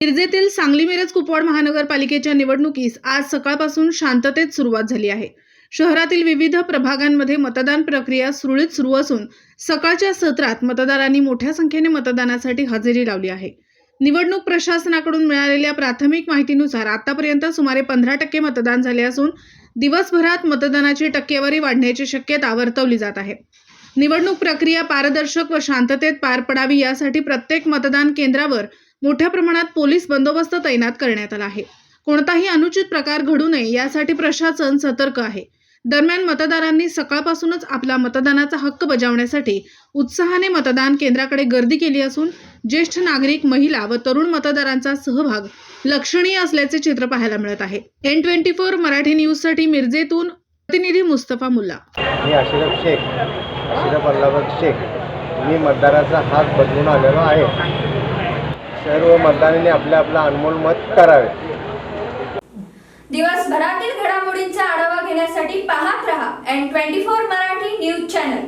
मिरजेतील सांगली मिरज कुपवाड महानगरपालिकेच्या निवडणुकीस आज सकाळपासून शांततेत सुरुवात झाली आहे। शहरातील विविध प्रभागांमध्ये मतदान प्रक्रिया सुरळीत सुरू असून सकाळच्या सत्रात मतदारांनी मोठ्या संख्येने मतदानासाठी हजेरी लावली आहे। निवडणूक प्रशासनाकडून मिळालेल्या प्राथमिक माहितीनुसार आतापर्यंत सुमारे 15% मतदान झाले असून दिवसभरात मतदानाची टक्केवारी वाढण्याची शक्यता वर्तवली जात आहे। निवडणूक प्रक्रिया पारदर्शक व शांततेत पार पडावी यासाठी प्रत्येक मतदान केंद्रावर मोठ्या प्रमाणात पोलीस बंदोबस्त तैनात करण्यात आला आहे। कोणताही अनुचित प्रकार घडू नये यासाठी प्रशासन सतर्क आहे। दरम्यान मतदारांनी सकाळपासूनच आपला मतदानाचा हक्क बजावण्यासाठी उत्साहाने मतदान केंद्राकडे गर्दी केली असून ज्येष्ठ नागरिक, महिला व तरुण मतदारांचा सहभाग लक्षणीय असल्याचे चित्र पाहायला मिळत आहे। N24 मराठी न्यूजसाठी मिरजेतून प्रतिनिधी मुस्तफा मुल्ला। मी अशरफ अल्लाबक शेख मी मतदाराचा हात बदलून आलेलो आहे। सर्व मतदारांनी आपला अनमोल मत करावे। दिवसभरातील घडामोडींचा आढावा घेण्यासाठी पाहत रहा N24 मराठी न्यूज चॅनल।